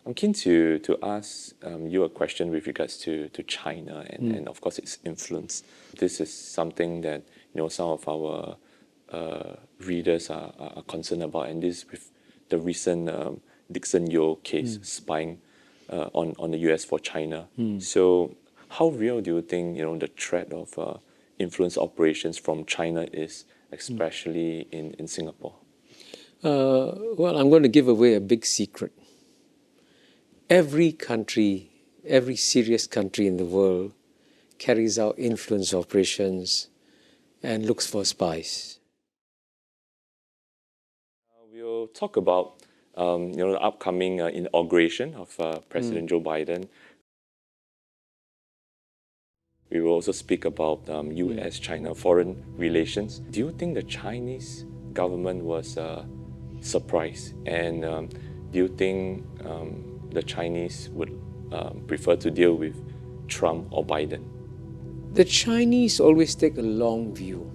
I'm keen to ask you a question with regards to China and of course its influence. This is something that some of our readers are concerned about, and this with the recent Dixon Yeo case spying on the US for China. So how real do you think the threat of influence operations from China is, especially in Singapore? Well, I'm going to give away a big secret. Every country, every serious country in the world carries out influence operations and looks for spies. We'll talk about the upcoming inauguration of President Joe Biden. We will also speak about U.S.-China foreign relations. Do you think the Chinese government was surprised? And do you think the Chinese would prefer to deal with Trump or Biden? The Chinese always take a long view.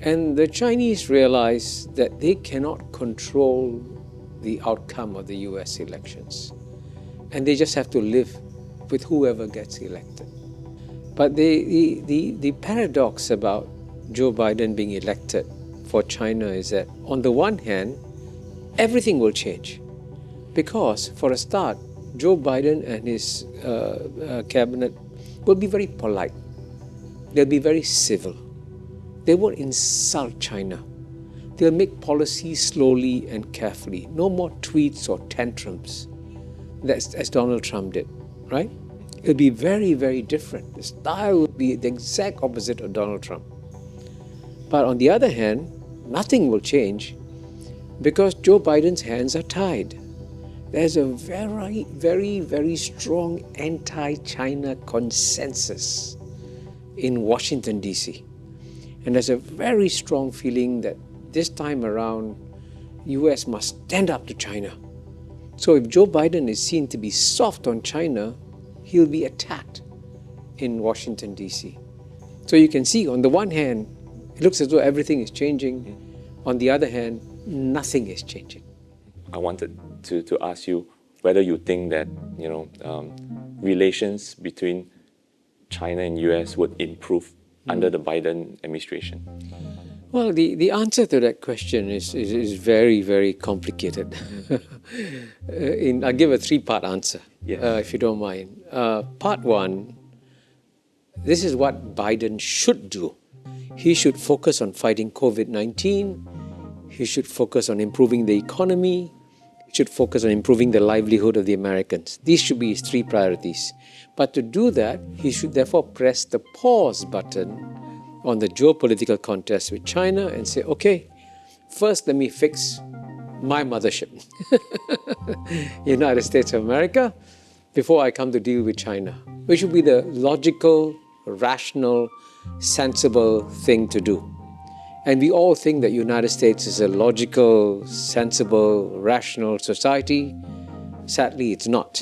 And the Chinese realize that they cannot control the outcome of the US elections. And they just have to live with whoever gets elected. But the paradox about Joe Biden being elected for China is that, on the one hand, everything will change. Because, for a start, Joe Biden and his cabinet will be very polite. They'll be very civil. They won't insult China. They'll make policy slowly and carefully. No more tweets or tantrums, as Donald Trump did, right? It'll be very, very different. The style will be the exact opposite of Donald Trump. But on the other hand, nothing will change because Joe Biden's hands are tied. There's a very, very, very strong anti-China consensus in Washington, D.C. And there's a very strong feeling that this time around, US must stand up to China. So if Joe Biden is seen to be soft on China, he'll be attacked in Washington, D.C. So you can see, on the one hand, it looks as though everything is changing. On the other hand, nothing is changing. I wanted to ask you whether you think that relations between China and US would improve under the Biden administration. Well, the answer to that question is very, very complicated. I'll give a three-part answer, if you don't mind. Part one, this is what Biden should do. He should focus on fighting COVID-19. He should focus on improving the economy. He should focus on improving the livelihood of the Americans. These should be his three priorities. But to do that, he should therefore press the pause button on the geopolitical contest with China and say, okay, first let me fix my mothership, United States of America, before I come to deal with China, which would be the logical, rational, sensible thing to do. And we all think that United States is a logical, sensible, rational society. Sadly, it's not.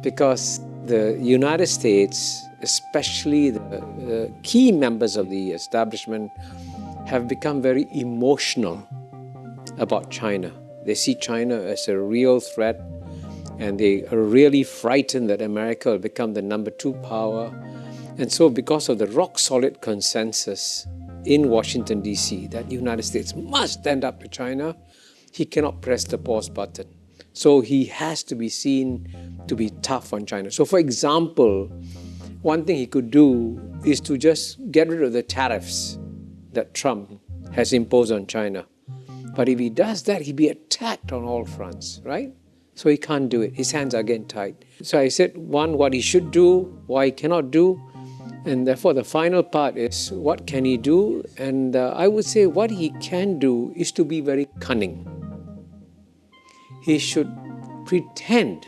Because the United States, especially the key members of the establishment, have become very emotional about China. They see China as a real threat, and they are really frightened that America will become the number 2 power. And so because of the rock-solid consensus in Washington, D.C., that the United States must stand up to China, he cannot press the pause button. So he has to be seen to be tough on China. So for example, one thing he could do is to just get rid of the tariffs that Trump has imposed on China. But if he does that, he'd be attacked on all fronts, right? So he can't do it. His hands are getting tied. So I said, one, what he should do, why he cannot do, and therefore the final part is, what can he do? And I would say what he can do is to be very cunning. He should pretend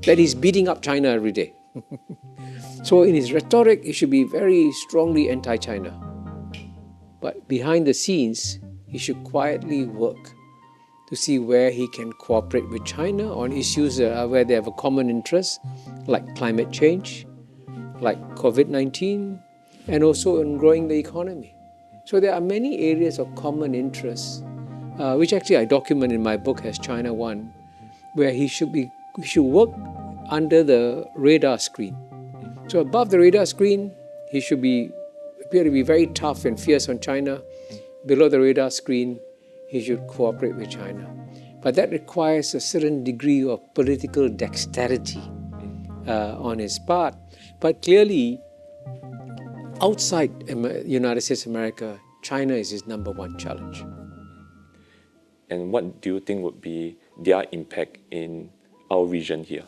that he's beating up China every day. So in his rhetoric, he should be very strongly anti-China. But behind the scenes, he should quietly work to see where he can cooperate with China on issues where they have a common interest, like climate change, like COVID-19, and also in growing the economy. So there are many areas of common interest, which actually I document in my book as China One, where he should work under the radar screen. So above the radar screen, he should appear to be very tough and fierce on China. Below the radar screen, he should cooperate with China. But that requires a certain degree of political dexterity on his part. But clearly, outside United States of America, China is his number one challenge. And what do you think would be their impact in our region here?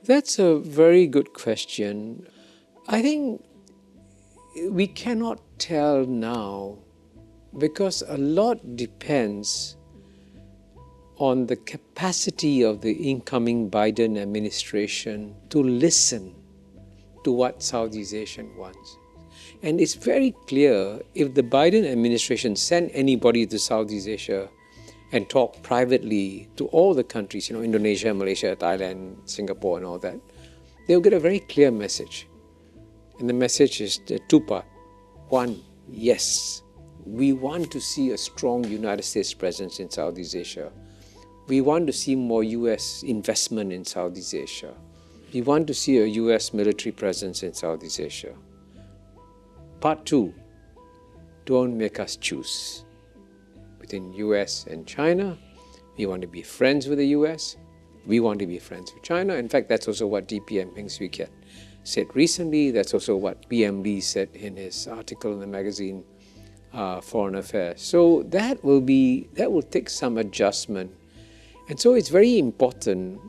That's a very good question. I think we cannot tell now because a lot depends on the capacity of the incoming Biden administration to listen to what Southeast Asia wants. And it's very clear if the Biden administration sent anybody to Southeast Asia and talk privately to all the countries, Indonesia, Malaysia, Thailand, Singapore and all that, they'll get a very clear message. And the message is two-part. One, yes, we want to see a strong United States presence in Southeast Asia. We want to see more US investment in Southeast Asia. We want to see a US military presence in Southeast Asia. Part two, don't make us choose. Between US and China, we want to be friends with the US. We want to be friends with China. In fact, that's also what DPM Heng Swee Keat said recently. That's also what PM Lee said in his article in the magazine Foreign Affairs. So that will take some adjustment. And so it's very important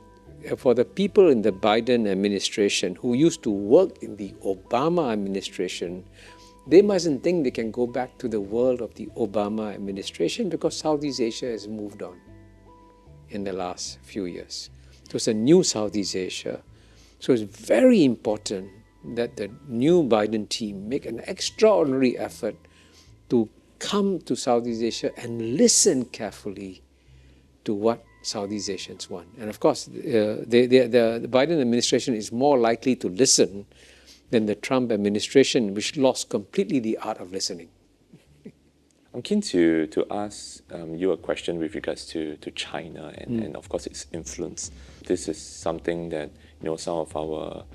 for the people in the Biden administration who used to work in the Obama administration. They mustn't think they can go back to the world of the Obama administration because Southeast Asia has moved on in the last few years. So it's a new Southeast Asia. So it's very important that the new Biden team make an extraordinary effort to come to Southeast Asia and listen carefully to what Southeast Asians want. And of course, the Biden administration is more likely to listen than the Trump administration, which lost completely the art of listening. I'm keen to ask you a question with regards to China and of course its influence. This is something that some of our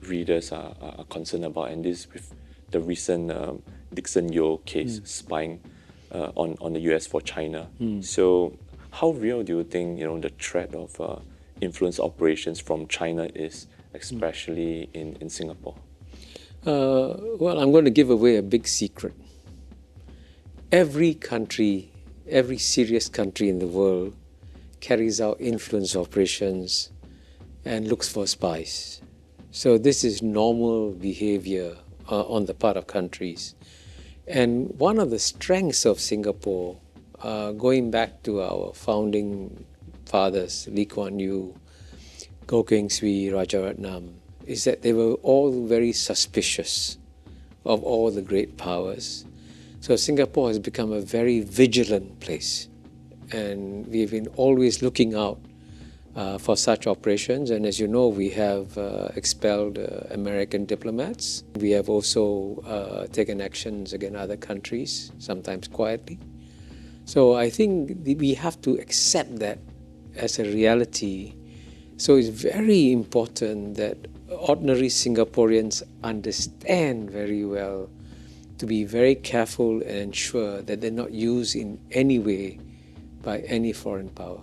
readers are concerned about, and this with the recent Dixon Yeo case spying on the US for China. So how real do you think the threat of influence operations from China is, especially in Singapore? Well, I'm going to give away a big secret. Every country, every serious country in the world carries out influence operations and looks for spies. So this is normal behavior on the part of countries. And one of the strengths of Singapore, going back to our founding fathers, Lee Kuan Yew, Goh Keng Swee, Rajaratnam, is that they were all very suspicious of all the great powers. So Singapore has become a very vigilant place, and we've been always looking out for such operations. And as you know, we have expelled American diplomats. We have also taken actions against other countries, sometimes quietly. So I think we have to accept that as a reality. So it's very important that ordinary Singaporeans understand very well to be very careful and ensure that they're not used in any way by any foreign power.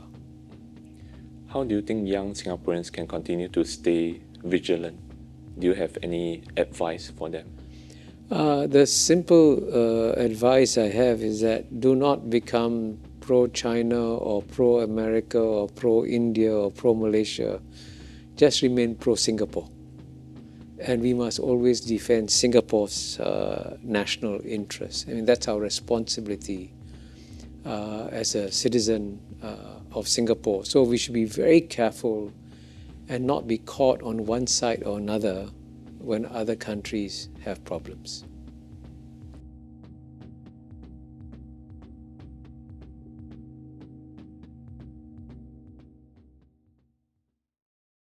How do you think young Singaporeans can continue to stay vigilant? Do you have any advice for them? The simple advice I have is that do not become pro-China or pro-America or pro-India or pro-Malaysia. Just remain pro-Singapore. And we must always defend Singapore's national interests. I mean, that's our responsibility as a citizen of Singapore. So we should be very careful and not be caught on one side or another when other countries have problems.